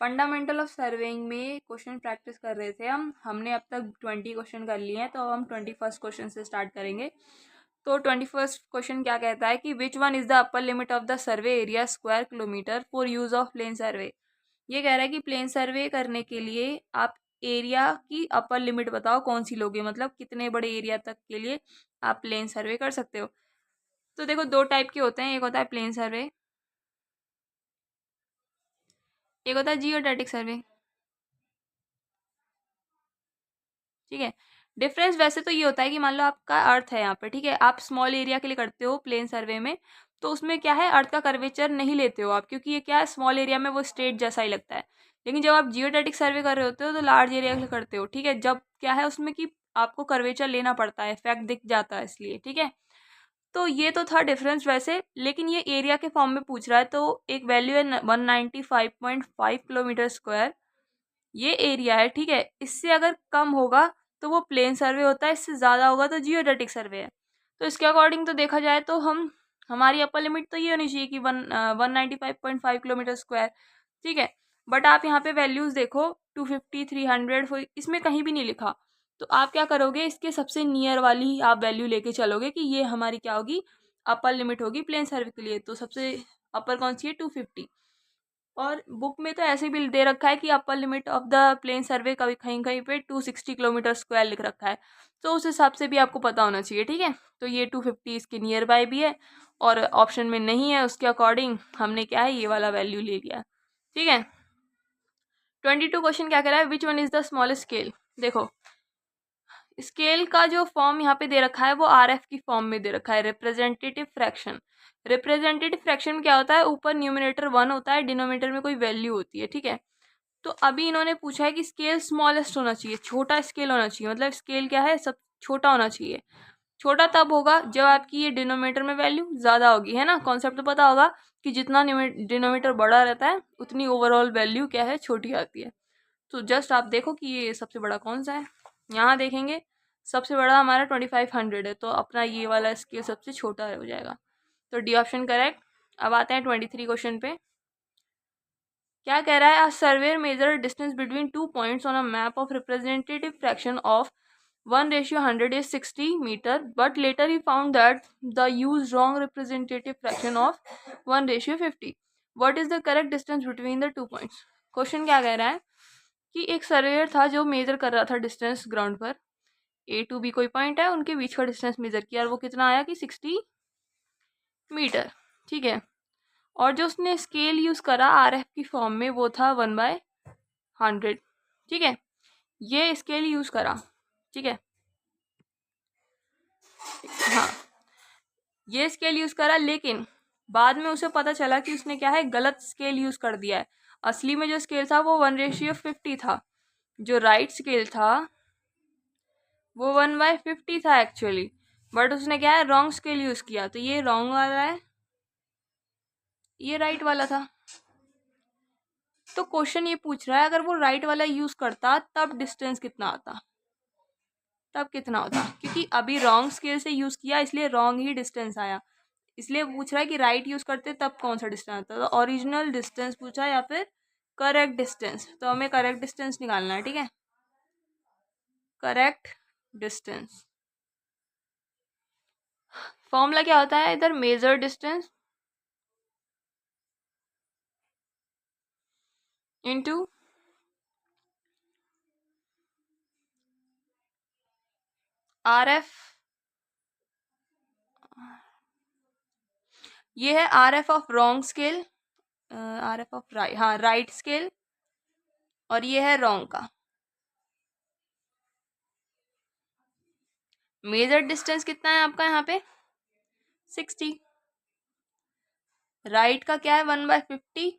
Fundamental of surveying में question practice कर रहे थे हमने अब तक 20 क्वेश्चन कर लिए हैं, तो अब हम 21st क्वेश्चन से स्टार्ट करेंगे। तो 21st क्वेश्चन क्या कहता है कि which one is the upper limit of the survey area square kilometre for use of plane survey. ये कह रहा है कि प्लेन सर्वे करने के लिए आप एरिया की अपर लिमिट बताओ कौन सी लोगे, मतलब कितने बड़े एरिया तक के लिए आप प्लेन सर्वे कर सकते हो। तो देखो दो टाइप के होते हैं, एक होता है प्लेन सर्वे, एक होता है जियोडेटिक सर्वे। ठीक है, डिफरेंस वैसे तो ये होता है कि मान लो आपका अर्थ है यहाँ पे, ठीक है, आप स्मॉल एरिया के लिए करते हो प्लेन सर्वे में, तो उसमें क्या है अर्थ का कर्वेचर नहीं लेते हो आप, क्योंकि ये क्या है स्मॉल एरिया में वो स्ट्रेट जैसा ही लगता है। लेकिन जब आप जियोडेटिक सर्वे कर रहे होते हो तो लार्ज एरिया के लिए करते हो, ठीक है, जब क्या है उसमें कि आपको कर्वेचर लेना पड़ता है, इफेक्ट दिख जाता है इसलिए, ठीक है। तो ये तो था डिफरेंस वैसे, लेकिन ये एरिया के फॉर्म में पूछ रहा है, तो एक वैल्यू है 195.5 किलोमीटर स्क्वायर, ये एरिया है, ठीक है। इससे अगर कम होगा तो वो प्लेन सर्वे होता है, इससे ज़्यादा होगा तो जियोडेटिक सर्वे है। तो इसके अकॉर्डिंग तो देखा जाए तो हमारी अपर लिमिट तो ये होनी चाहिए कि 195.5 किलोमीटर स्क्वायर, ठीक है। बट आप यहाँ पे वैल्यूज़ देखो 250, 300, इसमें कहीं भी नहीं लिखा। तो आप क्या करोगे, इसके सबसे नियर वाली आप वैल्यू लेके चलोगे कि ये हमारी क्या होगी, अपर लिमिट होगी प्लेन सर्वे के लिए। तो सबसे अपर कौन सी है, 250। और बुक में तो ऐसे भी दे रखा है कि upper limit of the plane survey कभी कहीं कहीं पे 260 किलोमीटर स्क्वायर लिख रखा है। तो उस हिसाब से भी आपको पता होना चाहिए, ठीक है। तो ये 250 इसके नियर बाय भी है, और ऑप्शन में नहीं है, उसके अकॉर्डिंग हमने क्या है ये वाला वैल्यू ले लिया, ठीक है। 22 क्वेश्चन क्या कह रहा है, विच one is the smallest scale. देखो स्केल का जो फॉर्म यहाँ पे दे रखा है वो आरएफ की फॉर्म में दे रखा है, रिप्रेजेंटेटिव फ्रैक्शन। रिप्रेजेंटेटिव फ्रैक्शन में क्या होता है, ऊपर न्यूमिनेटर 1 होता है, डिनोमिनेटर में कोई वैल्यू होती है, ठीक है। तो अभी इन्होंने पूछा है कि स्केल स्मॉलेस्ट होना चाहिए, छोटा स्केल होना चाहिए, मतलब स्केल क्या है सब छोटा होना चाहिए। छोटा तब होगा जब आपकी ये डिनोमिनेटर में वैल्यू ज़्यादा होगी, है ना। कॉन्सेप्ट तो पता होगा कि जितना डिनोमिनेटर बड़ा रहता है उतनी ओवरऑल वैल्यू क्या है छोटी आती है। तो जस्ट आप देखो कि ये सबसे बड़ा कौन सा है, यहाँ देखेंगे सबसे बड़ा हमारा 2500 है, तो अपना ये वाला स्केल सबसे छोटा हो जाएगा। तो डी ऑप्शन करेक्ट। अब आते हैं 23 क्वेश्चन पे। क्या कह रहा है, a surveyor measure distance between 2 points on a map of representative fraction of 1:100 is 60 meter, but later he found that the used wrong representative fraction of 1:50. What is the correct distance between the 2 points? Question क्या कह रहा है कि एक surveyor था जो major कर रहा था डिस्टेंस ग्राउंड पर, ए टू बी कोई पॉइंट है, उनके बीच का डिस्टेंस मेजर किया और वो कितना आया कि 60 मीटर, ठीक है। और जो उसने स्केल यूज़ करा आरएफ की फॉर्म में वो था 1/100, ठीक है। ये स्केल यूज़ करा, ठीक है, हाँ ये स्केल यूज़ करा, लेकिन बाद में उसे पता चला कि उसने क्या है गलत स्केल यूज़ कर दिया है। असली में जो स्केल था वो 1:50 था, जो राइट स्केल था वो 1/50 था एक्चुअली, बट उसने क्या है रॉन्ग स्केल यूज़ किया, तो ये रॉन्ग वाला है, ये राइट वाला था। तो क्वेश्चन ये पूछ रहा है अगर वो राइट वाला यूज़ करता तब डिस्टेंस कितना आता, तब कितना होता, क्योंकि अभी रॉन्ग स्केल से यूज़ किया इसलिए रॉन्ग ही डिस्टेंस आया। इसलिए पूछ रहा है कि राइट यूज़ करते तब कौन सा डिस्टेंस आता, तो ओरिजिनल डिस्टेंस पूछा है या फिर करेक्ट डिस्टेंस। तो हमें करेक्ट डिस्टेंस निकालना है, ठीक है। करेक्ट डिस्टेंस फॉर्मूला क्या होता है, इधर मेजर डिस्टेंस इनटू आरएफ। ये है RF of wrong scale, RF of right, हाँ राइट स्केल, और ये है रॉन्ग का। मेजर डिस्टेंस कितना है आपका यहाँ पे 60, राइट का क्या है 1/50,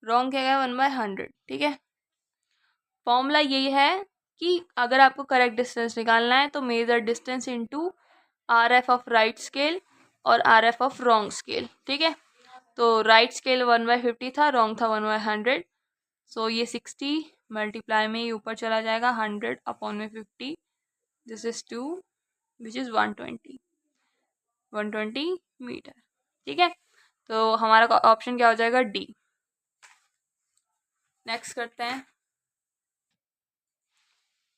रॉन्ग क्या है 1/100, ठीक है। फॉर्मूला यही है कि अगर आपको करेक्ट डिस्टेंस निकालना है तो major distance into RF of right scale और आरएफ ऑफ रॉन्ग स्केल, ठीक है। तो राइट स्केल 1/50 था, रॉन्ग था 1/100, सो ये 60 मल्टीप्लाई में ही ऊपर चला जाएगा 100 अपॉन में 50, this is 2 which is 120 metre, ठीक है। तो हमारा ऑप्शन क्या हो जाएगा डी। नेक्स्ट करते हैं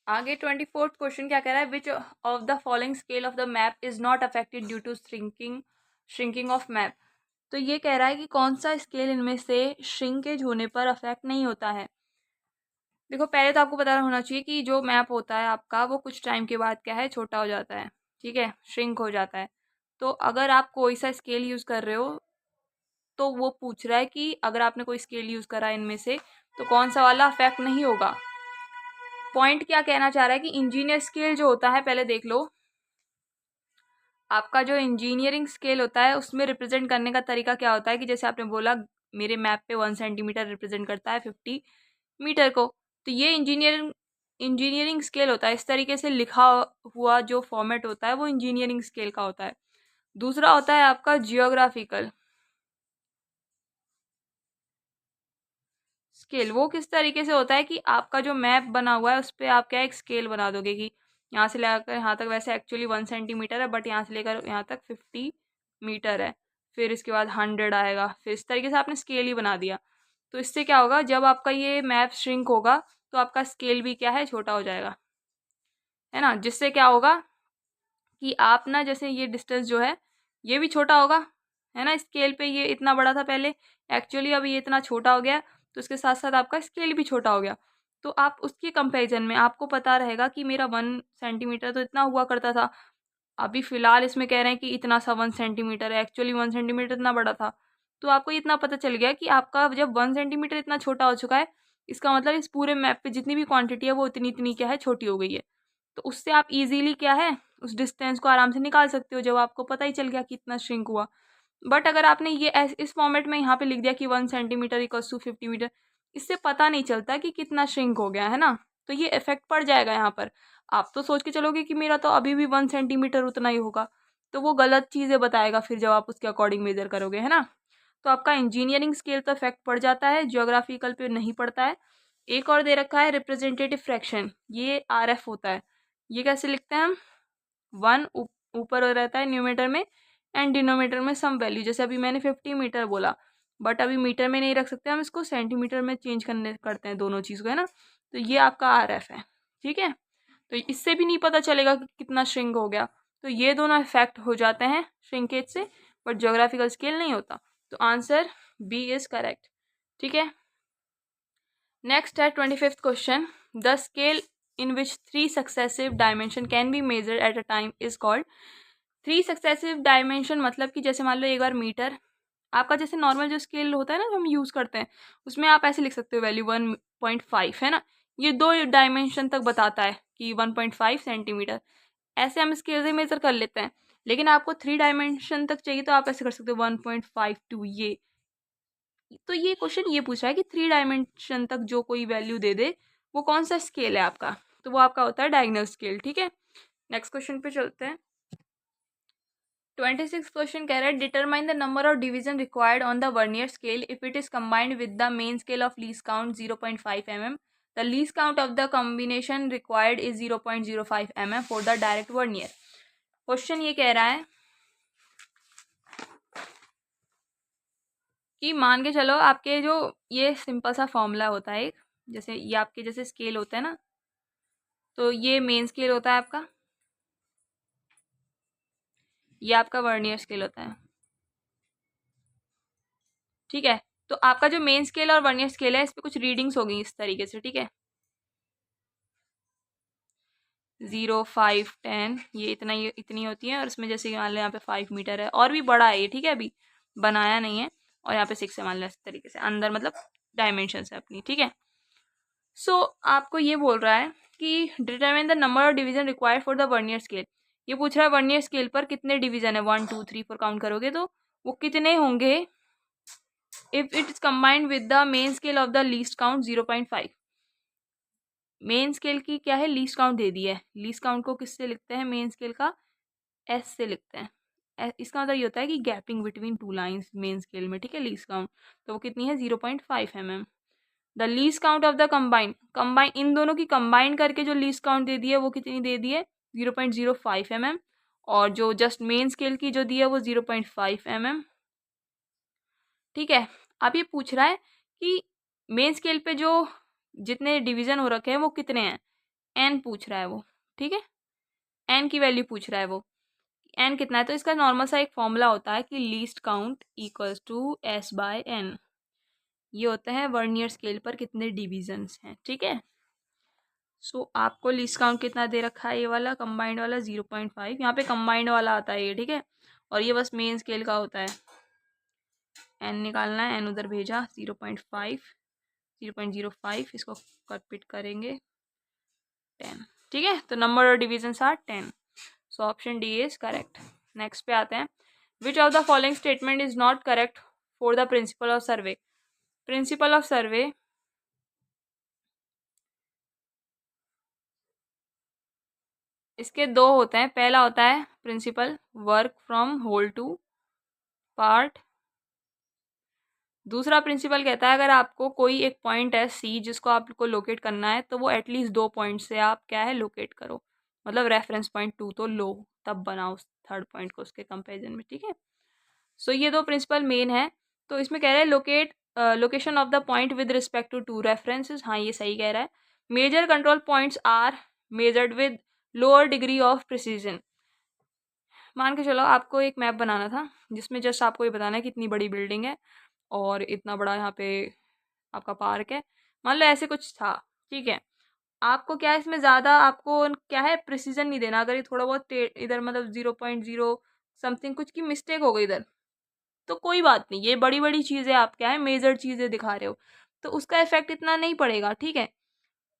आगे। 24th क्वेश्चन क्या कह रहा है, which of the following scale of the map is not affected due to shrinking of map. तो ये कह रहा है कि कौन सा स्केल इनमें से श्रिंकेज होने पर अफेक्ट नहीं होता है। देखो पहले तो आपको पता होना चाहिए कि जो मैप होता है आपका वो कुछ टाइम के बाद क्या है, छोटा हो जाता है, ठीक है, श्रिंक हो जाता है। तो अगर आप कोई सा स्केल यूज़ कर रहे हो तो वो पूछ रहा है कि अगर आपने कोई स्केल यूज़ करा है इनमें से तो कौन सा वाला अफेक्ट नहीं होगा। पॉइंट क्या कहना चाह रहा है कि इंजीनियर स्केल जो होता है, पहले देख लो, आपका जो इंजीनियरिंग स्केल होता है उसमें रिप्रेजेंट करने का तरीका क्या होता है कि जैसे आपने बोला मेरे मैप पे 1 सेंटीमीटर रिप्रेजेंट करता है 50 मीटर को, तो ये इंजीनियरिंग स्केल होता है। इस तरीके से लिखा हुआ जो फॉर्मेट होता है वो इंजीनियरिंग स्केल का होता है। दूसरा होता है आपका जियोग्राफिकल स्केल। वो किस तरीके से होता है कि आपका जो मैप बना हुआ है उस पर आप क्या एक स्केल बना दोगे कि यहाँ से लेकर यहाँ तक, वैसे एक्चुअली 1 सेंटीमीटर है बट यहाँ से लेकर यहाँ तक 50 मीटर है, फिर इसके बाद 100 आएगा, फिर इस तरीके से आपने स्केल ही बना दिया। तो इससे क्या होगा, जब आपका ये मैप श्रिंक होगा तो आपका स्केल भी क्या है, छोटा हो जाएगा, है ना। जिससे क्या होगा कि आप ना, जैसे ये डिस्टेंस जो है ये भी छोटा होगा, है ना। स्केल पे ये इतना बड़ा था पहले, एक्चुअली अब ये इतना छोटा हो गया, तो इसके साथ साथ आपका स्केल भी छोटा हो गया। तो आप उसके कंपैरिजन में आपको पता रहेगा कि मेरा 1 सेंटीमीटर तो इतना हुआ करता था, अभी फ़िलहाल इसमें कह रहे हैं कि इतना सा 1 सेंटीमीटर है, एक्चुअली 1 सेंटीमीटर इतना बड़ा था। तो आपको इतना पता चल गया कि आपका जब 1 सेंटीमीटर इतना छोटा हो चुका है, इसका मतलब इस पूरे मैप पे जितनी भी क्वांटिटी है वो इतनी इतनी क्या है, छोटी हो गई है। तो उससे आप इजीली क्या है, उस डिस्टेंस को आराम से निकाल सकते हो जब आपको पता ही चल गया कि इतना श्रिंक हुआ। बट अगर आपने ये इस फॉर्मेट में यहाँ पे लिख दिया कि 1 सेंटीमीटर इक्वल्स टू 50 मीटर, इससे पता नहीं चलता कि कितना श्रिंक हो गया, है ना। तो ये इफेक्ट पड़ जाएगा यहाँ पर। आप तो सोच के चलोगे कि मेरा तो अभी भी 1 सेंटीमीटर उतना ही होगा, तो वो गलत चीज़ें बताएगा फिर जब आप उसके अकॉर्डिंग मेजर करोगे, है ना। तो आपका इंजीनियरिंग स्केल तो इफेक्ट पड़ जाता है, जियोग्राफिकल पे नहीं पड़ता है। एक और दे रखा है रिप्रेजेंटेटिव फ्रैक्शन, ये RF होता है। ये कैसे लिखते हैं हम, 1 ऊपर हो रहता है न्यूमेटर में एंड डिनोमीटर में सम वैल्यू। जैसे अभी मैंने 50 मीटर बोला, बट अभी मीटर में नहीं रख सकते, हम इसको सेंटीमीटर में चेंज करते हैं दोनों चीज़ को, है ना। तो ये आपका RF है, ठीक है। तो इससे भी नहीं पता चलेगा कि कितना श्रिंक हो गया। तो ये दोनों इफेक्ट हो जाते हैं श्रिंकेज से, बट ज्योग्राफिकल स्केल नहीं होता। तो आंसर बी इज करेक्ट, ठीक है। नेक्स्ट है 25th question, the scale in which 3 successive dimension can be measured at a time is called. 3 successive dimension मतलब कि जैसे मान लो एक बार मीटर, आपका जैसे नॉर्मल जो स्केल होता है ना जो हम यूज़ करते हैं, उसमें आप ऐसे लिख सकते हो वैल्यू 1.5, है ना। ये 2 डायमेंशन तक बताता है कि 1.5 सेंटीमीटर, ऐसे हम स्केल से मेजर कर लेते हैं। लेकिन आपको 3 डायमेंशन तक चाहिए तो आप ऐसे कर सकते हो 1.52 ये। तो ये क्वेश्चन ये पूछ रहा है कि 3 डायमेंशन तक जो कोई वैल्यू दे दे वो कौन सा स्केल है आपका, तो वो आपका होता है डायगोनल स्केल, ठीक है। नेक्स्ट क्वेश्चन पे चलते हैं। 26 क्वेश्चन कह रहा है determine the number of division required on the vernier scale if it is combined with the main scale of least count 0.5 mm। The least count of the combination required is 0.05 mm for the direct vernier. Question ये कह रहा है कि मान के चलो आपके जो ये सिंपल सा फॉर्मूला होता है एक, जैसे ये आपके जैसे स्केल होता है ना, तो ये मेन स्केल होता है आपका, ये आपका वर्नियर स्केल होता है, ठीक है। तो आपका जो मेन स्केल और वर्नियर स्केल है इस पर कुछ रीडिंग्स होगी इस तरीके से, ठीक है, 0, 5, 10, ये इतना, ये इतनी होती है। और इसमें जैसे मान लो यहाँ पे 5 मीटर है और भी बड़ा है ये, ठीक है, अभी बनाया नहीं है। और यहाँ पे 6 है, मान लो इस तरीके से अंदर, मतलब डायमेंशन है अपनी, ठीक है। सो आपको ये बोल रहा है कि determine the number of division required for the vernier scale. ये पूछ रहा है वर्नियर स्केल पर कितने डिवीजन है, 1, 2, 3, 4 काउंट करोगे तो वो कितने होंगे if it is combined with the main scale of the least count 0.5। Main scale की क्या है, लीस्ट काउंट दे दी है। लीस्ट काउंट को किससे लिखते हैं, मेन स्केल का S से लिखते हैं। इसका मतलब ये होता है कि gapping between 2 lines main scale में, ठीक है, लीस्ट काउंट। तो वो कितनी है, 0.5 mm। The least count of the combine in दोनों की कंबाइन करके जो लीस्ट काउंट दे दी है वो कितनी दे दी है, 0.05 mm। और जो जस्ट मेन स्केल की जो दी है वो 0.5 mm, ठीक है। अब ये पूछ रहा है कि मेन स्केल पे जो जितने डिवीज़न हो रखे हैं वो कितने हैं, n पूछ रहा है वो, ठीक है, n की वैल्यू पूछ रहा है वो, n कितना है। तो इसका नॉर्मल सा एक फॉर्मूला होता है कि least count equals to S/n। ये होते हैं वर्नियर स्केल पर कितने डिविजन्स हैं, ठीक है। सो आपको लीस्ट काउंट कितना दे रखा है, ये वाला कंबाइंड वाला 0.5, यहाँ पे कंबाइंड वाला आता है ये, ठीक है। और ये बस मेन स्केल का होता है, n निकालना है, n उधर भेजा, 0.5, 0.05, इसको कट करेंगे 10, ठीक है। तो number of divisions are 10, so option D is correct. Next पे आते हैं, which of the following statement is not correct for the principle of survey. Principle of survey इसके दो होते हैं। पहला होता है principle work from whole to part. दूसरा प्रिंसिपल कहता है अगर आपको कोई एक पॉइंट है सी जिसको आपको लोकेट करना है तो वो एटलीस्ट 2 पॉइंट से आप क्या है लोकेट करो, मतलब रेफरेंस पॉइंट 2 तो लो, तब बनाओ उस थर्ड पॉइंट को उसके कंपेरिजन में, ठीक है। सो ये दो प्रिंसिपल मेन है। तो इसमें कह रहे हैं locate location of the point with respect to two references, हाँ ये सही कह रहा है। Major control points are measured with lower degree of precision. मान के चलो आपको एक मैप बनाना था जिसमें जस्ट आपको ये बताना है कि इतनी बड़ी बिल्डिंग है और इतना बड़ा यहाँ पे आपका पार्क है, मान लो ऐसे कुछ था, ठीक है। आपको क्या है इसमें ज़्यादा आपको क्या है प्रिसीजन नहीं देना। अगर ये थोड़ा बहुत इधर मतलब 0.0 समथिंग कुछ की मिस्टेक हो गई इधर, तो कोई बात नहीं, ये बड़ी बड़ी चीज़ें आप क्या है मेजर चीज़ें दिखा रहे हो तो उसका इफेक्ट इतना नहीं पड़ेगा, ठीक है।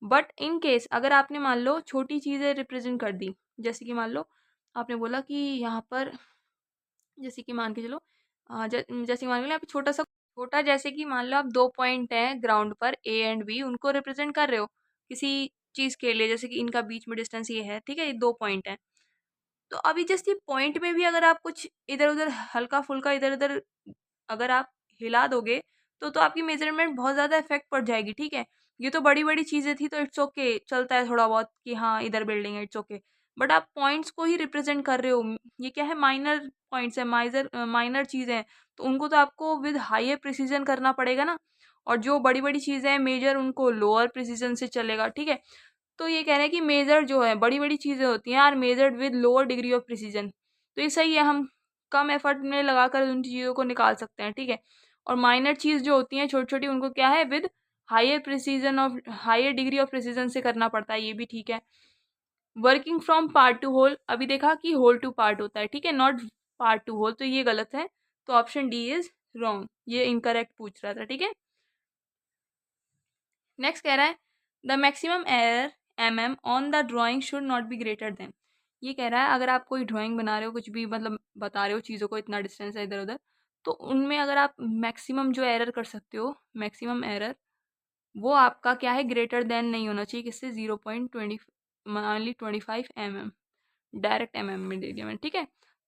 बट इन केस अगर आपने मान लो छोटी चीज़ें रिप्रेजेंट कर दी, जैसे कि मान लो आपने बोला कि यहाँ पर, जैसे कि मान के चलो जैसे कि मान लो यहाँ पे छोटा सा छोटा, जैसे कि मान लो आप 2 पॉइंट हैं ग्राउंड पर ए एंड बी, उनको रिप्रेजेंट कर रहे हो किसी चीज़ के लिए, जैसे कि इनका बीच में डिस्टेंस ये है, ठीक है, ये 2 पॉइंट हैं। तो अभी जस्ट ये पॉइंट में भी अगर आप कुछ इधर उधर हल्का फुल्का इधर उधर अगर आप हिला दोगे तो आपकी मेजरमेंट बहुत ज़्यादा इफेक्ट पड़ जाएगी, ठीक है। ये तो बड़ी बड़ी चीज़ें थी तो इट्स ओके, चलता है थोड़ा बहुत कि हाँ इधर बिल्डिंग है, इट्स ओके। बट आप पॉइंट्स को ही रिप्रेजेंट कर रहे हो, ये क्या है माइनर पॉइंट्स है, माइनर चीज़ें हैं, तो उनको तो आपको विद हायर प्रिसीजन करना पड़ेगा ना। और जो बड़ी बड़ी चीज़ें हैं मेजर, उनको लोअर प्रिसीजन से चलेगा, ठीक है। तो ये कह रहे हैं कि मेजर जो है बड़ी बड़ी चीज़ें होती हैं are measured with lower degree of precision. तो ये सही है, हम कम एफर्ट में लगाकर उन चीज़ों को निकाल सकते हैं, ठीक है। और माइनर चीज़ जो होती हैं छोटी छोटी, उनको क्या है with higher precision of higher degree of precision से करना पड़ता है, ये भी ठीक है। Working from part to whole, अभी देखा कि होल टू पार्ट होता है, ठीक है, नॉट पार्ट टू होल, तो ये गलत है। तो ऑप्शन डी इज रॉन्ग, ये इनकरेक्ट पूछ रहा था, ठीक है। नेक्स्ट कह रहा है the maximum error on the drawing should not be greater then. ये कह रहा है अगर आप कोई ड्राइंग बना रहे हो, कुछ भी मतलब बता रहे हो चीज़ों को, इतना डिस्टेंस है इधर उधर, तो उनमें अगर आप मैक्सिमम जो एरर कर सकते हो, मैक्सिमम एरर वो आपका क्या है ग्रेटर देन नहीं होना चाहिए, किससे 0.20 ओनली 25 mm, डायरेक्ट में दे दिया मैंने, ठीक है।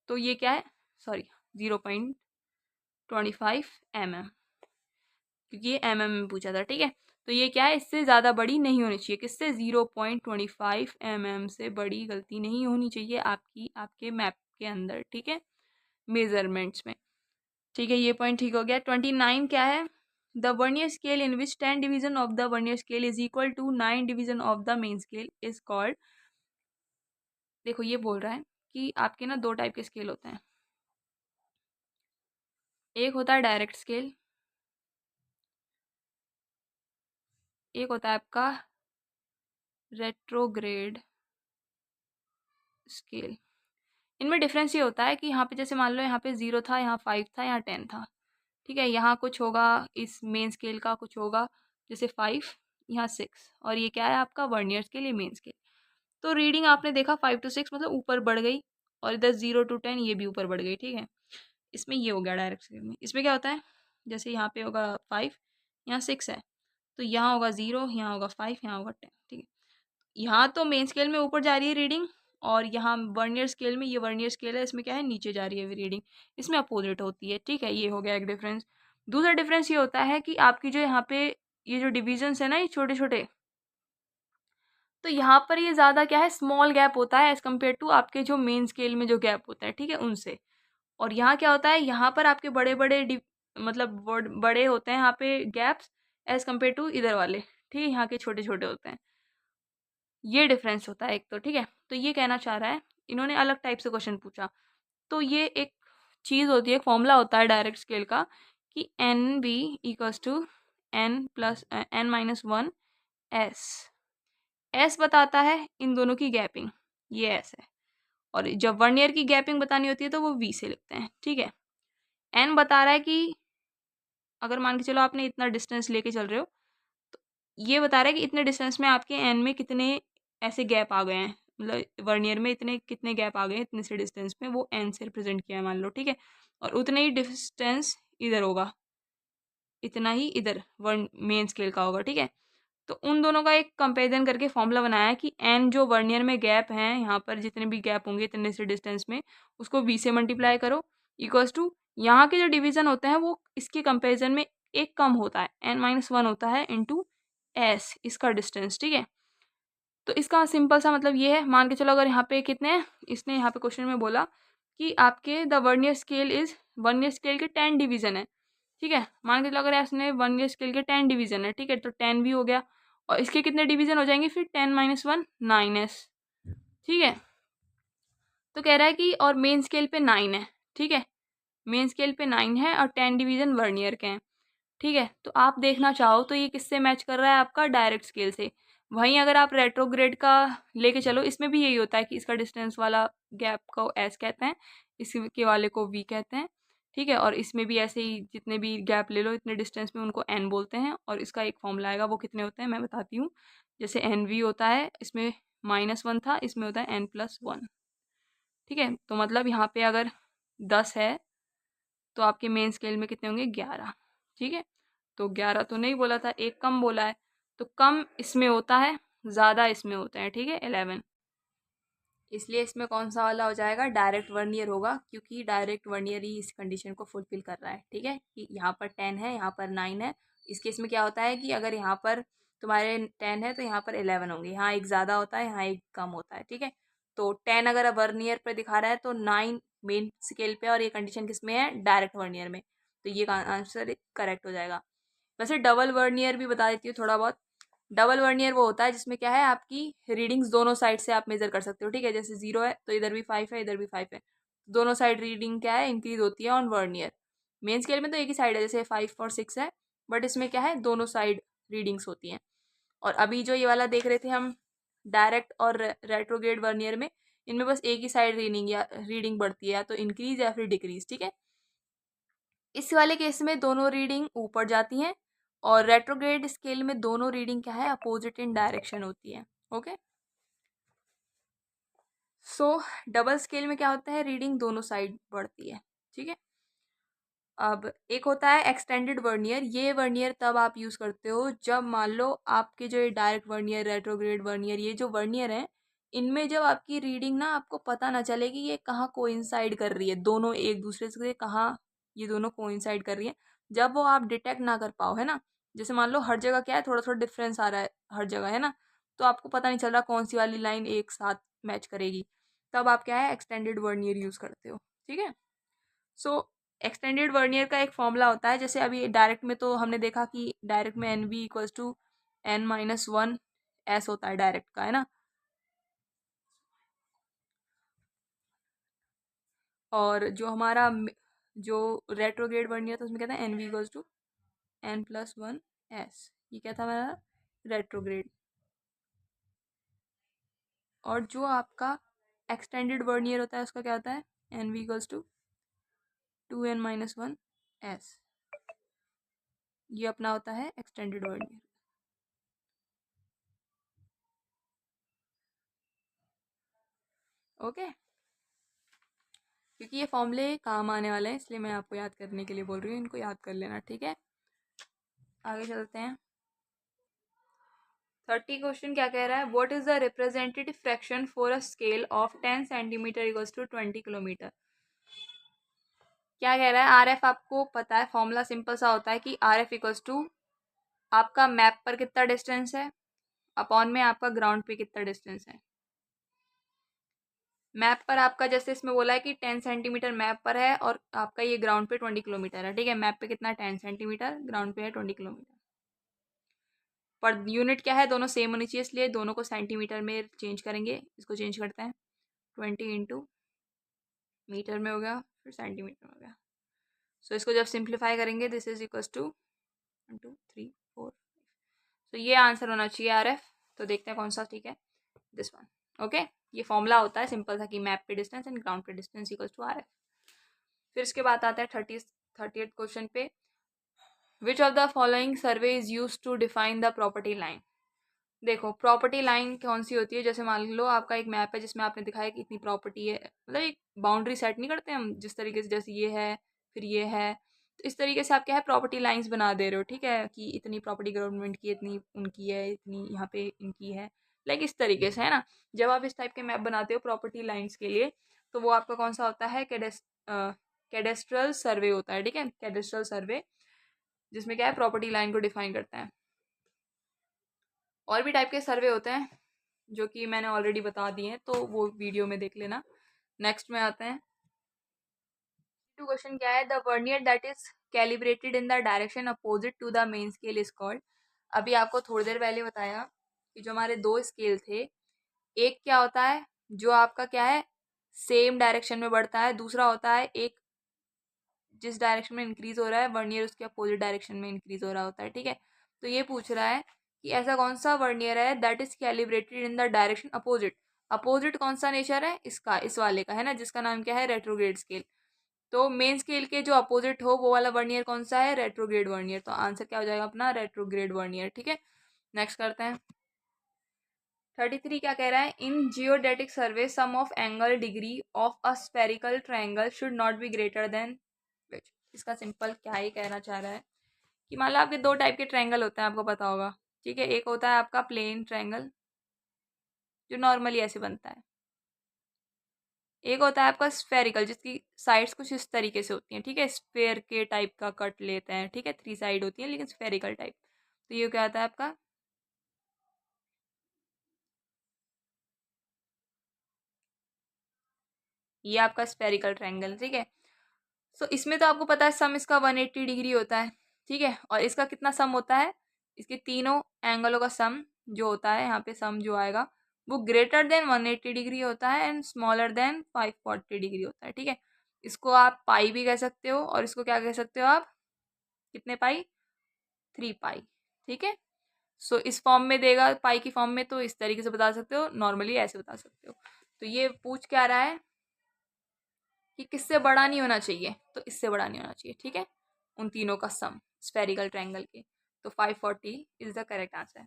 तो ये क्या है, सॉरी 0.25 mm, क्योंकि ये में पूछा था, ठीक है। तो ये क्या है, इससे ज़्यादा बड़ी नहीं होनी चाहिए, किससे 0.25 से बड़ी गलती नहीं होनी चाहिए आपके मैप के अंदर, ठीक है, मेजरमेंट्स में, ठीक है। ये पॉइंट ठीक हो गया। 29 क्या है, the vernier scale in which 10 division of the vernier scale is equal to 9 division of the main scale is called. देखो ये बोल रहा है कि आपके ना दो टाइप के स्केल होते हैं, एक होता है डायरेक्ट स्केल, एक होता है आपका रेट्रोग्रेड स्केल। इनमें डिफरेंस ये होता है कि यहाँ पे जैसे मान लो यहाँ पे 0 था, यहाँ 5 था, यहाँ 10 था, ठीक है। यहाँ कुछ होगा इस मेन स्केल का, कुछ होगा जैसे 5, यहाँ 6, और ये क्या है आपका वर्नियर स्केल, ये मेन स्केल। तो रीडिंग आपने देखा 5 to 6 मतलब ऊपर बढ़ गई, और इधर 0 to 10 ये भी ऊपर बढ़ गई, ठीक है। इसमें ये हो गया डायरेक्ट स्केल में। इसमें क्या होता है, जैसे यहाँ पे होगा 5, यहाँ 6 है, तो यहाँ होगा 0, यहाँ होगा 5, यहाँ होगा 10, ठीक है। यहाँ तो मेन स्केल में ऊपर जा रही है रीडिंग, और यहाँ वर्नियर स्केल में, ये वर्नियर स्केल है, इसमें क्या है नीचे जा रही है रीडिंग, इसमें अपोजिट होती है, ठीक है। ये हो गया एक डिफरेंस। दूसरा डिफरेंस ये होता है कि आपकी जो यहाँ पे ये जो डिविजन्स है ना, ये छोटे छोटे, तो यहाँ पर ये ज़्यादा क्या है स्मॉल गैप होता है एज़ कम्पेयर टू आपके जो मेन स्केल में जो गैप होता है, ठीक है, उनसे। और यहाँ क्या होता है, यहाँ पर आपके बड़े बड़े मतलब बड़े होते हैं यहाँ पे गैप्स, एज़ कम्पेयर टू इधर वाले, ठीक है, यहाँ के छोटे छोटे होते हैं। ये डिफरेंस होता है एक तो, ठीक है। तो ये कहना चाह रहा है, इन्होंने अलग टाइप से क्वेश्चन पूछा। तो ये एक चीज़ होती है, फॉर्मूला होता है डायरेक्ट स्केल का कि N B equals to n-1 S. S बताता है इन दोनों की गैपिंग, ये एस है। और जब 1 ईयर की गैपिंग बतानी होती है तो वो वी से लिखते हैं, ठीक है। एन बता रहा है कि अगर मान के चलो आपने इतना डिस्टेंस लेके चल रहे हो, तो ये बता रहा है कि इतने डिस्टेंस में आपके एन में कितने ऐसे गैप आ गए हैं, मतलब 1 ईयर में इतने कितने गैप आ गए हैं इतने से डिस्टेंस में, वो एन से रिप्रेजेंट किया है मान लो, ठीक है। और उतने ही डिस्टेंस इधर होगा, इतना ही इधर वन मेन स्केल का होगा, ठीक है। तो उन दोनों का एक कंपेरिजन करके फॉर्मूला बनाया है कि एन जो 1 ईयर में गैप हैं, यहाँ पर जितने भी गैप होंगे इतने से डिस्टेंस में, उसको वी से मल्टीप्लाई करो, इक्वल्स टू यहाँ के जो डिवीजन होते हैं वो इसके कंपेरिजन में एक कम होता है, n-1 होता है इंटू एस, इसका डिस्टेंस, ठीक है। तो इसका सिंपल सा मतलब ये है, मान के चलो अगर यहाँ पे कितने हैं, इसने यहाँ पे क्वेश्चन में बोला कि आपके the vernier scale is, vernier scale के 10 डिवीजन है, ठीक है। मान के चलो अगर इसने वर्नियर स्केल के 10 डिवीजन है, ठीक है, तो 10 भी हो गया, और इसके कितने डिवीजन हो जाएंगे फिर 10-1 9s, ठीक है। तो कह रहा है कि और मेन स्केल पे 9 है, ठीक है, मेन स्केल पे 9 है और 10 डिवीजन वर्नियर के हैं, ठीक है। तो आप देखना चाहो तो ये किससे मैच कर रहा है, आपका डायरेक्ट स्केल से। वहीं अगर आप रेट्रोग्रेड का लेके चलो, इसमें भी यही होता है कि इसका डिस्टेंस वाला गैप को एस कहते हैं, इसके वाले को वी कहते हैं, ठीक है। और इसमें भी ऐसे ही जितने भी गैप ले लो इतने डिस्टेंस में उनको एन बोलते हैं, और इसका एक फॉर्मूला आएगा, वो कितने होते हैं मैं बताती हूँ। जैसे एन वी होता है, इसमें -1 था, इसमें होता है n+1, ठीक है। तो मतलब यहाँ पे अगर 10 है तो आपके मेन स्केल में कितने होंगे, 11, ठीक है। तो 11 तो नहीं बोला था, एक कम बोला है, तो कम इसमें होता है, ज़्यादा इसमें होता है, ठीक है, 11। इसलिए इसमें कौन सा वाला हो जाएगा, डायरेक्ट वर्नियर होगा, क्योंकि डायरेक्ट वर्नियर ही इस कंडीशन को फुलफिल कर रहा है, ठीक है, कि यहाँ पर 10 है, यहाँ पर 9 है। इस केस में क्या होता है कि अगर यहाँ पर तुम्हारे 10 है तो यहाँ पर 11 होंगे, यहाँ एक ज़्यादा होता है, यहाँ एक कम होता है, ठीक है। तो 10 अगर वर्नियर पर दिखा रहा है तो 9 मेन स्केल पे, और ये कंडीशन किस में है, डायरेक्ट वर्नियर में, तो ये आंसर करेक्ट हो जाएगा। वैसे डबल वर्नियर भी बता देती हूँ थोड़ा बहुत। डबल वर्नियर वो होता है जिसमें क्या है, आपकी रीडिंग्स दोनों साइड से आप मेजर कर सकते हो, ठीक है। जैसे 0 है तो इधर भी 5 है, इधर भी 5 है, दोनों साइड रीडिंग क्या है, इंक्रीज होती है ऑन वर्नियर। मेन स्केल में तो एक ही साइड है, जैसे 5 और 6 है, बट इसमें क्या है, दोनों साइड रीडिंग्स होती हैं। और अभी जो ये वाला देख रहे थे हम, डायरेक्ट और रेट्रोग्रेड वर्नियर में, इनमें बस एक ही साइड रीडिंग या रीडिंग बढ़ती है, या तो इंक्रीज या फिर डिक्रीज, ठीक है। इस वाले केस में दोनों रीडिंग ऊपर जाती हैं, और रेट्रोग्रेड स्केल में दोनों रीडिंग क्या है, अपोजिट इन डायरेक्शन होती है, ओके। सो डबल स्केल में क्या होता है, रीडिंग दोनों साइड बढ़ती है, ठीक है। अब एक होता है एक्सटेंडेड वर्नियर, ये वर्नियर तब आप यूज़ करते हो जब मान लो आपके जो ये डायरेक्ट वर्नियर, रेट्रोग्रेड वर्नियर, ये जो वर्नियर हैं, इनमें जब आपकी रीडिंग ना आपको पता ना चले कि ये कहाँ कोइंसाइड कर रही है, दोनों एक दूसरे से कहाँ ये दोनों कोइंसाइड कर रही है, जब वो आप डिटेक्ट ना कर पाओ, है ना। जैसे मान लो हर जगह क्या है, थोड़ा थोड़ा डिफरेंस आ रहा है हर जगह, है ना, तो आपको पता नहीं चल रहा कौन सी वाली लाइन एक साथ मैच करेगी, तब आप क्या है, एक्सटेंडेड वर्नियर यूज़ करते हो, ठीक है। सो एक्सटेंडेड वर्नियर का एक फॉर्मूला होता है, जैसे अभी डायरेक्ट में तो हमने देखा कि डायरेक्ट में N V equals to n-1 S होता है डायरेक्ट का, है ना। और जो हमारा जो रेट्रोग्रेड वर्नियर था उसमें क्या था, N V equals to n+1 S, ये क्या था हमारा, रेट्रोग्रेड। और जो आपका एक्सटेंडेड वर्नियर होता है उसका क्या होता है, N V equals to 2n-1 S, ये अपना होता है एक्सटेंडेड वर्नियर, ओके। क्योंकि ये फॉर्मूले काम आने वाले हैं इसलिए मैं आपको याद करने के लिए बोल रही हूँ, इनको याद कर लेना, ठीक है। आगे चलते हैं। 30 क्वेश्चन क्या कह रहा है, what is the representative fraction for a scale of 10 centimetre equals to 20 kilometre. क्या कह रहा है, आर एफ आपको पता है, फॉर्मूला सिंपल सा होता है कि आर एफ इक्वल्स टू आपका मैप पर कितना डिस्टेंस है अपॉन में आपका ग्राउंड पे कितना डिस्टेंस है। मैप पर आपका जैसे इसमें बोला है कि 10 सेंटीमीटर मैप पर है, और आपका ये ग्राउंड पे 20 किलोमीटर है, ठीक है। मैप पे कितना 10 सेंटीमीटर, ग्राउंड पे है 20 किलोमीटर। पर यूनिट क्या है, दोनों सेम होनी चाहिए, इसलिए दोनों को सेंटीमीटर में चेंज करेंगे। इसको चेंज करते हैं, 20 इंटू मीटर में हो गया, फिर सेंटीमीटर में हो गया। सो इसको जब सिंप्लीफाई करेंगे, दिस इज इक्वल्स टू 1 2 3 4। तो ये आंसर होना चाहिए RF। तो देखते हैं कौन सा ठीक है, दिस वन। ओके, ये फॉर्मूला होता है सिंपल था कि मैप पे डिस्टेंस एंड ग्राउंड पे डिस्टेंस इक्वल्स टू RF। फिर इसके बाद आता है 30th क्वेश्चन पे, which of the following survey is use to define the property line. देखो प्रॉपर्टी लाइन कौन सी होती है, जैसे मान लो आपका एक मैप है जिसमें आपने दिखाया कि इतनी प्रॉपर्टी है, मतलब एक बाउंड्री सेट नहीं करते हम जिस तरीके से, जैसे ये है फिर ये है, तो इस तरीके से आप क्या है प्रॉपर्टी लाइंस बना दे रहे हो, ठीक है, कि इतनी प्रॉपर्टी गवर्नमेंट की, इतनी उनकी है, इतनी यहाँ पे इनकी है, लाइक इस तरीके से, है ना। जब आप इस टाइप के मैप बनाते हो प्रॉपर्टी लाइन्स के लिए, तो वो आपका कौन सा होता है, कैडेस्ट्रल सर्वे होता है, ठीक है, कैडेस्ट्रल सर्वे, जिसमें क्या है प्रॉपर्टी लाइन को डिफाइन करता है। और भी टाइप के सर्वे होते हैं जो कि मैंने ऑलरेडी बता दिए हैं, तो वो वीडियो में देख लेना। नेक्स्ट में आते हैं, टू क्वेश्चन क्या है, the vernier that is calibrated in the direction opposite to the main scale is called. अभी आपको थोड़ी देर पहले बताया कि जो हमारे दो स्केल थे, एक क्या होता है जो आपका क्या है सेम डायरेक्शन में बढ़ता है, दूसरा होता है एक जिस डायरेक्शन में इंक्रीज हो रहा है वर्नियर उसके अपोजिट डायरेक्शन में इंक्रीज हो रहा होता है, ठीक है। तो ये पूछ रहा है कि ऐसा कौन सा वर्नियर है that is calibrated in the direction opposite. Opposite कौन सा नेचर है इसका, इस वाले का, है ना, जिसका नाम क्या है रेट्रोग्रेड स्केल। तो मेन स्केल के जो अपोजिट हो वो वाला वर्नियर कौन सा है, रेट्रोग्रेड वर्नियर। तो आंसर क्या हो जाएगा अपना, रेट्रोग्रेड वर्नियर, ठीक है। नेक्स्ट करते हैं 33, क्या कह रहा है, in geodetic survey sum of angle degree of a spherical triangle should not be greater than which. इसका सिंपल क्या ही कहना चाह रहा है कि मान लो आपके दो टाइप के ट्रायंगल होते हैं, आपको पता होगा, ठीक है। एक होता है आपका प्लेन ट्रायंगल जो नॉर्मली ऐसे बनता है, एक होता है आपका स्फेरिकल जिसकी साइड्स कुछ इस तरीके से होती हैं, ठीक है, स्फेयर के टाइप का कट लेते हैं, ठीक है, 3 साइड होती है लेकिन स्फेरिकल टाइप। तो ये क्या आता है आपका, ये आपका स्फेरिकल ट्रायंगल, ठीक है। सो इसमें तो आपको पता है सम इसका 180 डिग्री होता है, ठीक है, और इसका कितना सम होता है, इसके तीनों एंगलों का सम जो होता है यहाँ पे सम जो आएगा वो ग्रेटर देन 180 डिग्री होता है एंड स्मॉलर देन 540 डिग्री होता है, ठीक है। इसको आप पाई भी कह सकते हो और इसको क्या कह सकते हो आप, कितने पाई, 3 पाई, ठीक है। सो इस फॉर्म में देगा पाई की फॉर्म में, तो इस तरीके से बता सकते हो, नॉर्मली ऐसे बता सकते हो। तो ये पूछ क्या रहा है कि किससे बड़ा नहीं होना चाहिए, तो इससे बड़ा नहीं होना चाहिए, ठीक है, उन तीनों का सम स्फेरिकल ट्रायंगल के। तो 540 इज द करेक्ट आंसर,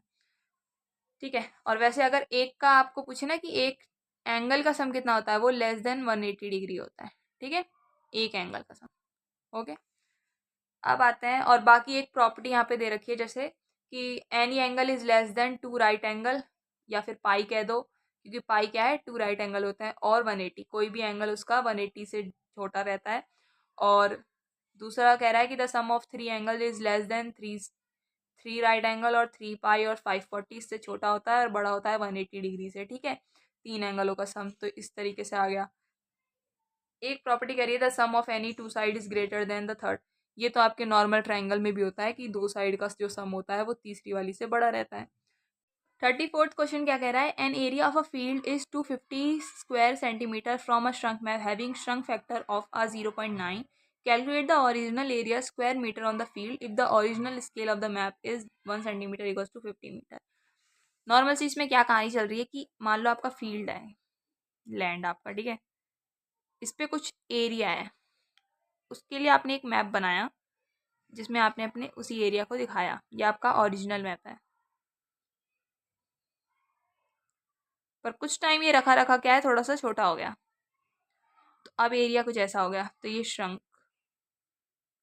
ठीक है। और वैसे अगर एक का आपको पूछे ना कि एक एंगल का सम कितना होता है, वो लेस देन 180 डिग्री होता है, ठीक है, एक एंगल का सम। ओके, अब आते हैं, और बाकी एक प्रॉपर्टी यहाँ पे दे रखी है जैसे कि any angle is less then 2 right angle, या फिर पाई कह दो, क्योंकि पाई क्या है 2 राइट एंगल होता है, और 180, कोई भी एंगल उसका 180 से छोटा रहता है। और दूसरा कह रहा है कि the sum of 3 angle is less than three right angle, और 3 पाई और 540 इससे छोटा होता है और बड़ा होता है 180 डिग्री से, ठीक है, तीन एंगलों का सम। तो इस तरीके से आ गया। एक प्रॉपर्टी कह रही है the sum of any 2 side is greater than the third. ये तो आपके नॉर्मल ट्रायंगल में भी होता है कि दो साइड का जो सम होता है वो तीसरी वाली से बड़ा रहता है। 34th क्वेश्चन क्या कह रहा है, an area of a field is 250 square centimetre from a shrunk map having shrunk factor of a 0.9। Calculate the original area square metre on the field if the original scale of the map is 1 centimetre equals to 50 metre. Normal चीज में क्या कहानी चल रही है कि मान लो आपका फील्ड है, लैंड आपका, ठीक है, इस पे कुछ एरिया है, उसके लिए आपने एक मैप बनाया जिसमें आपने अपने उसी एरिया को दिखाया, ये आपका ओरिजिनल मैप है। पर कुछ टाइम ये रखा रखा क्या है थोड़ा सा छोटा हो गया, तो अब एरिया कुछ ऐसा हो गया, तो ये श्रंक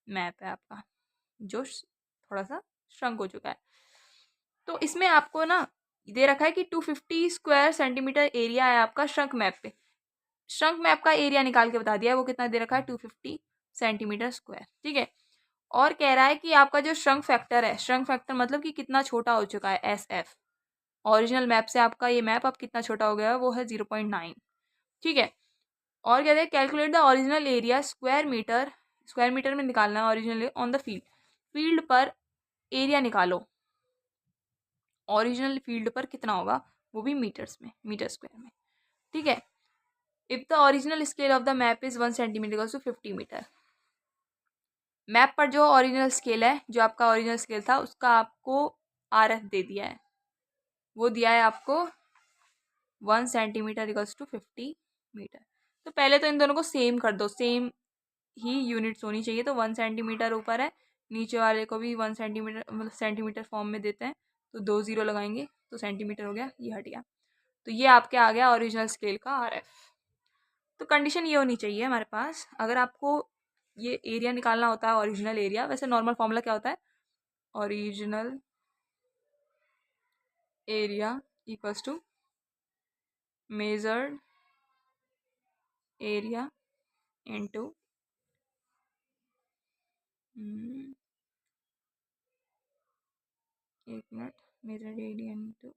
मैप है आपका जो थोड़ा सा श्रंक हो चुका है। तो इसमें आपको ना दे रखा है कि 250 स्क्वायर सेंटीमीटर एरिया है आपका श्रंक मैप पे। श्रंक मैप का एरिया निकाल के बता दिया है, वो कितना दे रखा है 250 सेंटीमीटर स्क्वायर, ठीक है। और कह रहा है कि आपका जो श्रंक फैक्टर है, श्रंक फैक्टर मतलब कि कितना छोटा हो चुका है, SF ओरिजिनल मैप से आपका ये मैप अब कितना छोटा हो गया है, वो है 0.9, ठीक है। और कहते हैं calculate the original area square metre में निकालना है original on the field, field पर एरिया निकालो, ओरिजिनल फील्ड पर कितना होगा, वो भी मीटर्स में, मीटर स्क्वायर में, ठीक है। If the original scale of the map is 1 centimetre to 50 metre, map पर जो ओरिजिनल स्केल है, जो आपका ओरिजिनल स्केल था, उसका आपको RF दे दिया है, वो दिया है आपको 1 सेंटीमीटर इक्वल्स टू 50 मीटर। तो पहले तो इन दोनों को सेम कर दो, सेम ही यूनिट्स होनी चाहिए। तो 1 सेंटीमीटर ऊपर है, नीचे वाले को भी 1 सेंटीमीटर, मतलब सेंटीमीटर फॉर्म में देते हैं, तो 2 0 लगाएंगे तो सेंटीमीटर हो गया, ये हट गया। तो ये आपके आ गया ओरिजिनल स्केल का RF। तो कंडीशन ये होनी चाहिए हमारे पास, अगर आपको ये एरिया निकालना होता है, ओरिजिनल एरिया, वैसे नॉर्मल फॉर्मूला क्या होता है, original area equals to measured area into एक minute, measured area into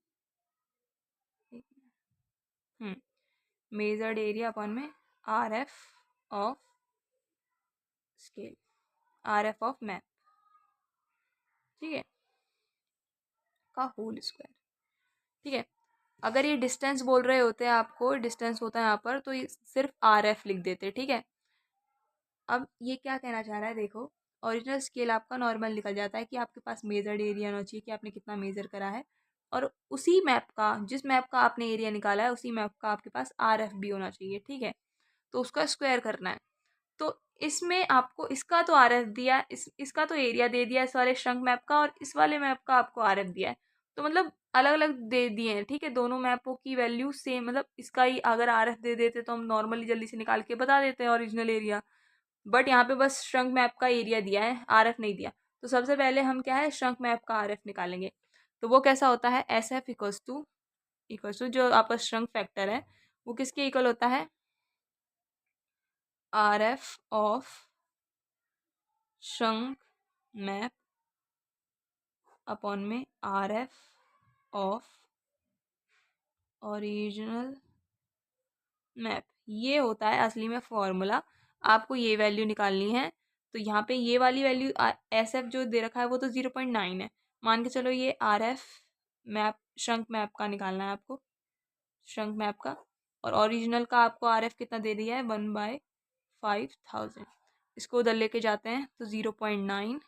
measured area upon में RF of scale, RF of map, ठीक है, का होल स्क्वायर, ठीक है। अगर ये डिस्टेंस बोल रहे होते हैं आपको, डिस्टेंस होता है यहाँ पर, तो ये सिर्फ RF लिख देते, ठीक है। अब ये क्या कहना चाह रहा है, देखो, ओरिजिनल स्केल आपका नॉर्मल निकल जाता है कि आपके पास मेजर्ड एरिया होना चाहिए कि आपने कितना मेजर करा है, और उसी मैप का, जिस मैप का आपने एरिया निकाला है, उसी मैप का आपके पास RF भी होना चाहिए, ठीक है। तो उसका स्क्वायर करना है। तो इसमें आपको इसका तो RF दिया है, इसका तो एरिया दे दिया है इस वाले श्रंक मैप का, और इस वाले मैप का आपको RF दिया है, तो मतलब अलग अलग दे दिए हैं, ठीक है। दोनों मैपों की वैल्यू सेम, मतलब इसका ही अगर RF दे देते तो हम नॉर्मली जल्दी से निकाल के बता देते हैं ओरिजिनल एरिया, बट यहाँ पे बस श्रंक मैप का एरिया दिया है, RF नहीं दिया। तो सबसे पहले हम क्या है, श्रंक मैप का RF निकालेंगे। तो वो कैसा होता है, SF इक्वल्स टू जो आपका श्रंक फैक्टर है, वो किसके इक्वल होता है, RF of shrunk map upon में RF ऑफ ओरिजिनल मैप। ये होता है असली में फॉर्मूला, आपको ये वैल्यू निकालनी है। तो यहाँ पे ये वाली वैल्यू SF जो दे रखा है वो तो 0.9 है, मान के चलो ये RF मैप, श्रंक मैप का निकालना है आपको, श्रंक मैप का, और ओरिजिनल का आपको RF कितना दे दिया है, 1/5000। इसको उधर लेके जाते हैं तो 0.9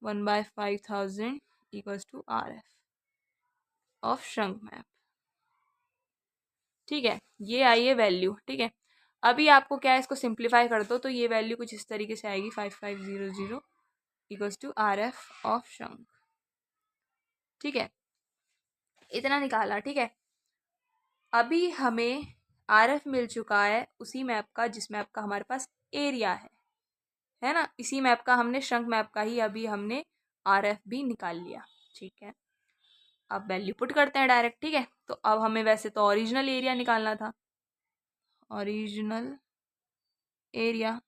1/5000 equals to RF of shrunk map, ठीक है। ये आई है वैल्यू, ठीक है। अभी आपको क्या है, इसको सिंप्लीफाई कर दो तो ये वैल्यू कुछ इस तरीके से आएगी, 5500 equals to RF of shrunk, ठीक है। इतना निकाला, ठीक है। अभी हमें RF मिल चुका है उसी मैप का जिस मैप का हमारे पास एरिया है ना, इसी मैप का, हमने श्रंक मैप का ही अभी हमने RF भी निकाल लिया, ठीक है। अब वैल्यू पुट करते हैं डायरेक्ट, ठीक है। तो अब हमें वैसे तो ओरिजिनल एरिया निकालना था, ओरिजिनल एरिया,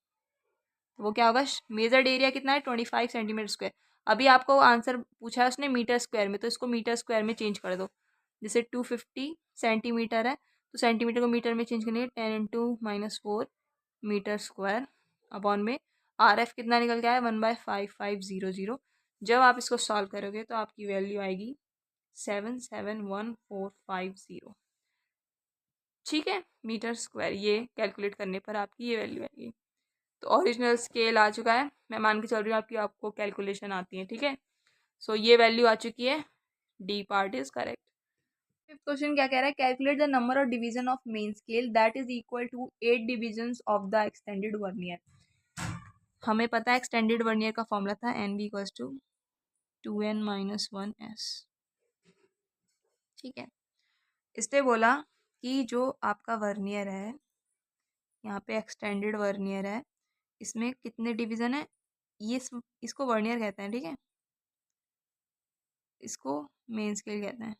तो वो क्या होगा, मेजर्ड एरिया कितना है, 25 सेंटीमीटर स्क्वायर। अभी आपको आंसर पूछा है उसने मीटर स्क्वायर में, तो इसको मीटर स्क्वायर में चेंज कर दो। जैसे 250 सेंटीमीटर है, तो सेंटीमीटर को मीटर में चेंज करने 10 × -4 मीटर स्क्वायर अपॉन में RF कितना निकल गया है, 1/5500। जब आप इसको सॉल्व करोगे तो आपकी वैल्यू आएगी 771,450, ठीक है, मीटर स्क्वायर। ये कैलकुलेट करने पर आपकी ये वैल्यू आएगी। तो ओरिजिनल स्केल आ चुका है, मैं मान के चल रही हूँ आपको कैलकुलेशन आती है, ठीक है। सो ये वैल्यू आ चुकी है, D part is correct. Fifth question क्या कह रहा है, calculate the number of division of main scale that is equal to 8 divisions of the extended vernier. हमें पता है एक्सटेंडेड वर्नियर का फॉर्मूला था NB equals to 2n - 1s, ठीक है। इसने बोला कि जो आपका वर्नियर है, यहाँ पे एक्सटेंडेड वर्नियर है, इसमें कितने डिवीज़न है, ये इसको वर्नियर कहते हैं, ठीक है, इसको मेन स्केल कहते हैं।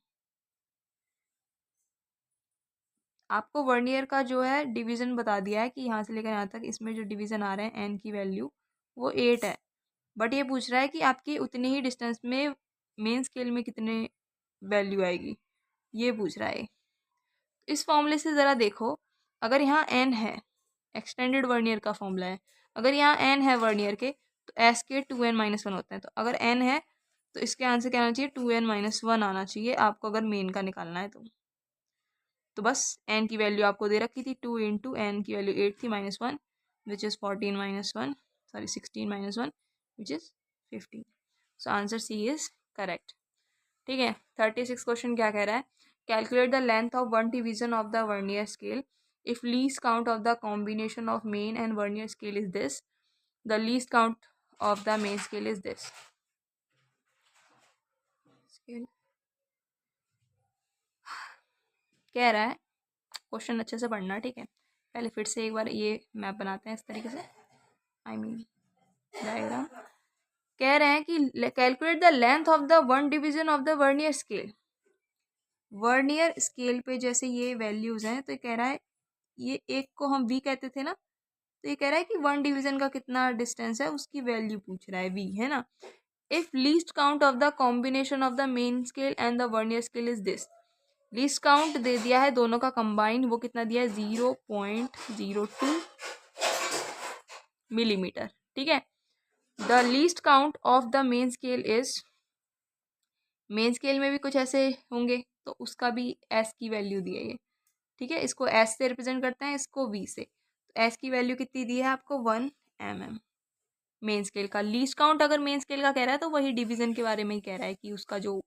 आपको वर्नियर का जो है डिवीज़न बता दिया है कि यहाँ से लेकर यहाँ तक इसमें जो डिवीज़न आ रहे हैं n की वैल्यू वो 8 है, बट ये पूछ रहा है कि आपकी उतने ही डिस्टेंस में मेन स्केल में कितने वैल्यू आएगी, ये पूछ रहा है। इस फॉर्मूले से ज़रा देखो, अगर यहाँ n है, एक्सटेंडेड वर्नियर का फॉर्मूला है, अगर यहाँ n है वर्नियर के, तो s के 2n - 1 होते हैं। तो अगर n है तो इसके आंसर क्या आना चाहिए, 2n-1 आना चाहिए आपको अगर मेन का निकालना है तो बस n की वैल्यू आपको दे रखी थी, 2 इंटू n की वैल्यू 8 थी -1 which is 16 minus one which is 15। So answer C is correct. ठीक है, 36 क्वेश्चन क्या कह रहा है, calculate the length of one division of the vernier scale if least count of the combination of main and vernier scale is this, the least count of the main scale is this. कह रहा है, question अच्छे से पढ़ना, ठीक है। पहले फिर से एक बार ये मैप बनाते हैं इस तरीके से, आई मीन डायग्राम। कह रहे हैं कि calculate the length of the one division of the vernier scale. Vernier scale पे जैसे ये वैल्यूज हैं, तो ये कह रहा है, ये एक को हम वी कहते थे ना, तो ये कह रहा है कि वन डिवीजन का कितना डिस्टेंस है उसकी वैल्यू पूछ रहा है, वी है ना। If least count of the combination of the main scale and the vernier scale is this, least count दे दिया है दोनों का कंबाइन, वो कितना दिया है 0.02 मिलीमीटर, ठीक है। The least count of the main scale is, main scale में भी कुछ ऐसे होंगे तो उसका भी एस की वैल्यू दी है ये, ठीक है। इसको एस से रिप्रेजेंट करते हैं, इसको वी से। तो एस की वैल्यू कितनी दी है आपको 1 mm। मेन स्केल का लीस्ट काउंट अगर मेन स्केल का कह रहा है तो वही डिवीजन के बारे में ही कह रहा है कि उसका जो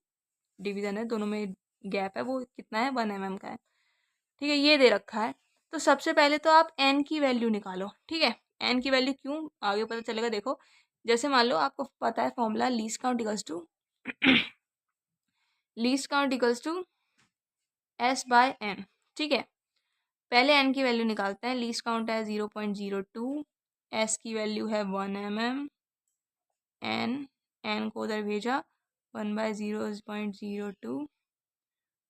डिवीजन है दोनों में गैप है वो कितना है, 1 mm का है, ठीक है। ये दे रखा है, तो सबसे पहले तो आप एन की वैल्यू निकालो, ठीक है। एन की वैल्यू क्यों आगे पता चलेगा, देखो जैसे मान लो आपको पता है formula least count equals to least count equals to S by N, ठीक है। पहले एन की वैल्यू निकालते हैं, लीस्ट काउंट है 0.02, एस की वैल्यू है 1 mm, एन को उधर भेजा, 1/0.02,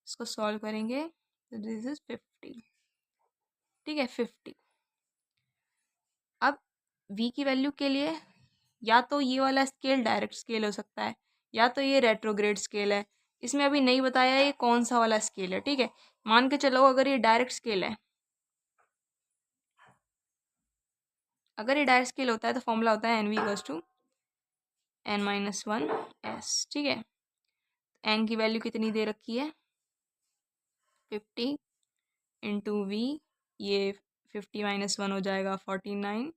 इसको सॉल्व करेंगे तो दिस इज 50, ठीक है 50। अब v की वैल्यू के लिए या तो ये वाला स्केल डायरेक्ट स्केल हो सकता है या तो ये रेट्रोग्रेड स्केल है, इसमें अभी नहीं बताया ये कौन सा वाला स्केल है, ठीक है। मान के चलो अगर ये डायरेक्ट स्केल है, अगर ये डायरेक्ट स्केल होता है तो फॉर्मूला होता है N V equals to n-1s, ठीक है। एन की वैल्यू कितनी दे रखी है 50 इंटू वी, ये 50 - 1 हो जाएगा 49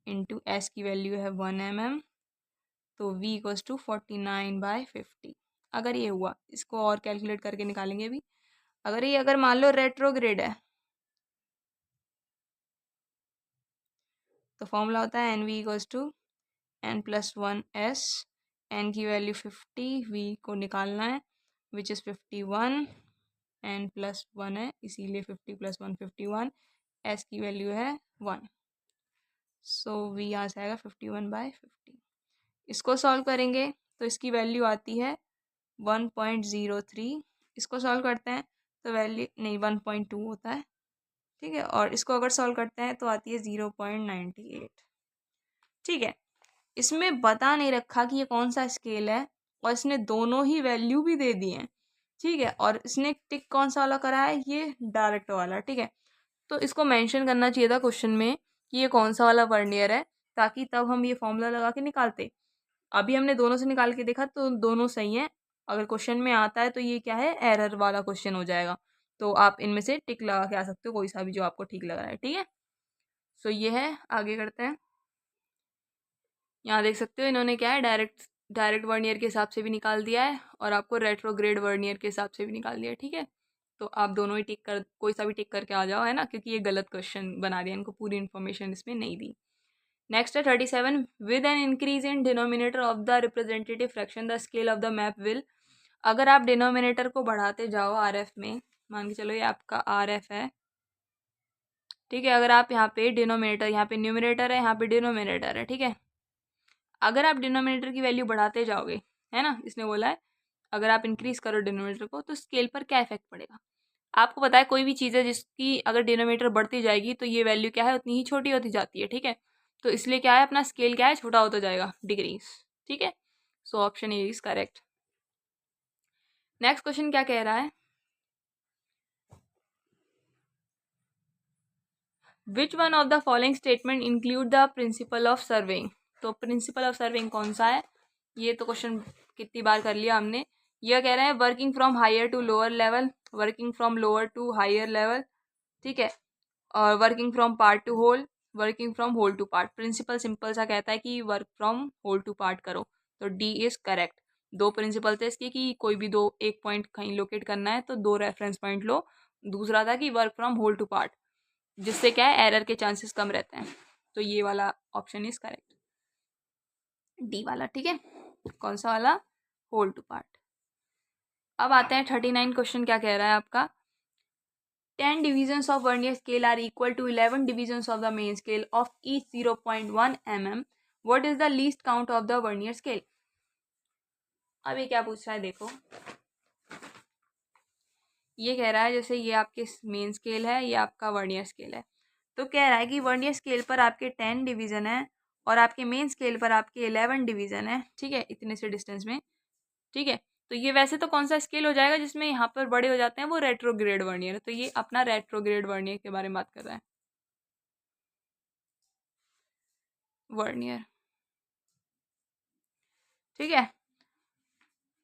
इंटू एस की वैल्यू है 1 mm, तो v इक्वल्स टू 49/50। अगर ये हुआ, इसको और कैलकुलेट करके निकालेंगे अभी। अगर ये अगर मान लो रेट्रोग्रेड है तो फॉर्मूला होता है N V equals to n+1s, N की वैल्यू 50, वी को निकालना है विच इज़ 51, n+1 है इसीलिए 50 + 1 51, एस की वैल्यू है 1, सो वी यहाँ से आएगा 51/50। इसको सॉल्व करेंगे तो इसकी वैल्यू आती है 1.03, इसको सॉल्व करते हैं तो वैल्यू नहीं 1.2 होता है, ठीक है। और इसको अगर सॉल्व करते हैं तो आती है 0.98, ठीक है। इसमें बता नहीं रखा कि ये कौन सा स्केल है और इसने दोनों ही वैल्यू भी दे दी हैं, ठीक है। और इसने टिक कौन सा वाला करा है, ये डायरेक्ट वाला, ठीक है। तो इसको मेंशन करना चाहिए था क्वेश्चन में कि ये कौन सा वाला वर्नियर है, ताकि तब हम ये फॉर्मूला लगा के निकालते। अभी हमने दोनों से निकाल के देखा तो दोनों सही हैं, अगर क्वेश्चन में आता है तो ये क्या है, एरर वाला क्वेश्चन हो जाएगा। तो आप इनमें से टिक लगा के आ सकते हो, कोई सा भी जो आपको ठीक लग रहा है, ठीक है। सो ये है, आगे करते हैं। यहाँ देख सकते हो इन्होंने क्या है, डायरेक्ट वर्नियर के हिसाब से भी निकाल दिया है और आपको रेट्रोग्रेड वर्नियर के हिसाब से भी निकाल दिया है, ठीक है। तो आप दोनों ही टिक कर, कोई सा भी टिक करके आ जाओ, है ना, क्योंकि ये गलत क्वेश्चन बना दिया, इनको पूरी इन्फॉर्मेशन इसमें नहीं दी। नेक्स्ट है 37, with an increase in denominator of the representative fraction the scale of the map will. अगर आप डिनोमिनेटर को बढ़ाते जाओ आर एफ में, मान के चलो ये आपका आर एफ है, ठीक है। अगर आप यहाँ पे डिनोमिनेटर, यहाँ पे न्यूमिनेटर है, यहाँ पे डिनोमिनेटर है, ठीक है। अगर आप डिनोमिनेटर की वैल्यू बढ़ाते जाओगे, है ना, इसने बोला है अगर आप इंक्रीज करो डिनोमिनेटर को तो स्केल पर क्या इफेक्ट पड़ेगा। आपको पता है कोई भी चीज़ है जिसकी अगर डिनोमिनेटर बढ़ती जाएगी तो ये वैल्यू क्या है, उतनी ही छोटी होती जाती है, ठीक है। तो इसलिए क्या है, अपना स्केल क्या है, छोटा होता जाएगा, डिक्रीज, ठीक है। So option A is correct. Next question क्या कह रहा है, which one of the following statement include the principle of surveying. तो प्रिंसिपल ऑफ सर्वेइंग कौन सा है, ये तो क्वेश्चन कितनी बार कर लिया हमने। यह कह रहे हैं working from higher to lower level, working from lower to higher level, ठीक है, और working from part to whole, working from whole to part. Principle simple सा कहता है कि work from whole to part करो, तो डी इज करेक्ट। दो प्रिंसिपल थे इसके कि कोई भी दो एक पॉइंट कहीं लोकेट करना है तो दो रेफरेंस पॉइंट लो। दूसरा था कि work from whole to part, जिससे क्या है एरर के चांसेस कम रहते हैं। तो ये वाला ऑप्शन इज करेक्ट, डी वाला, ठीक है। कौन सा वाला? Whole to part. अब आते हैं 39 क्वेश्चन, क्या कह रहा है आपका? 10 divisions of vernier scale are equal to 11 divisions of the main scale of each 0.1 mm. What is the least count of the vernier scale? अब ये क्या पूछ रहा है देखो, ये कह रहा है जैसे ये आपके मेन स्केल है, ये आपका वर्नियर स्केल है, तो कह रहा है कि वर्नियर स्केल पर आपके 10 डिवीजन है और आपके मेन स्केल पर आपके 11 डिवीजन है, ठीक है, इतने से डिस्टेंस में, ठीक है। तो ये वैसे तो कौन सा स्केल हो जाएगा जिसमें यहाँ पर बड़े हो जाते हैं, वो रेट्रोग्रेड वर्नियर है। तो ये अपना रेट्रोग्रेड वर्नियर के बारे में बात कर रहा है, वर्नियर, ठीक है।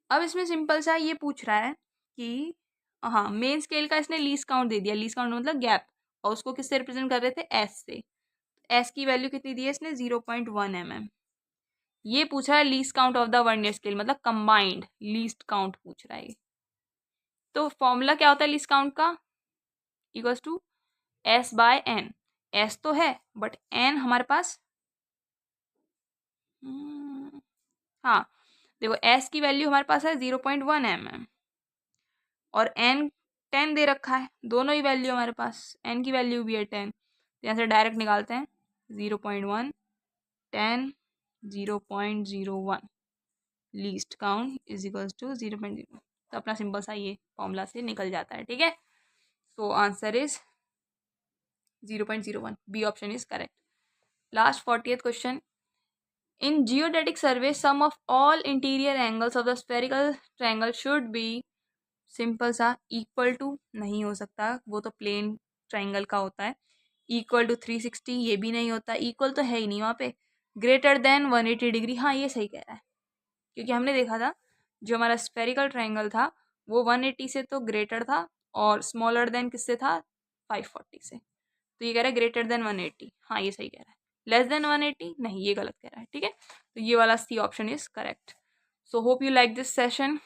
अब इसमें सिंपल सा ये पूछ रहा है कि हाँ मेन स्केल का इसने लीस्ट काउंट दे दिया, लीस्ट काउंट मतलब गैप, और उसको किससे रिप्रेजेंट कर रहे थे? एस से। एस की वैल्यू कितनी दी है इसने? 0.1 mm। ये पूछा है least count of the vernier scale, मतलब कंबाइंड लीस्ट काउंट पूछ रहा है। तो फॉर्मूला क्या होता है लीस्ट काउंट का? Equals to S by N. S तो है बट एन हमारे पास, हाँ देखो एस की वैल्यू हमारे पास है 0.1 mm और एन 10 दे रखा है, दोनों ही वैल्यू हमारे पास, एन की वैल्यू भी है 10, तो यहाँ से डायरेक्ट निकालते हैं 0.1 10 0.01 least count is equals to 0.0। तो अपना सिंपल सा ये फॉर्मूला से निकल जाता है, ठीक है। So answer is 0.01, B option is correct. Last 40th question, in geodetic survey sum of all interior angles of the spherical triangle should be, simple सा, इक्वल टू नहीं हो सकता, वो तो प्लेन ट्राइंगल का होता है। इक्वल टू 360 ये भी नहीं होता, इक्वल तो है ही नहीं वहाँ पे। ग्रेटर देन 180 डिग्री, हाँ ये सही कह रहा है, क्योंकि हमने देखा था जो हमारा स्फेरिकल ट्राइंगल था वो 180 से तो ग्रेटर था और स्मॉलर देन किससे था? 540 से। तो ये कह रहा है ग्रेटर देन 180, हाँ ये सही कह रहा है। लेस देन 180 नहीं, ये गलत कह रहा है, ठीक है। तो ये वाला C option is correct. So hope you like this session.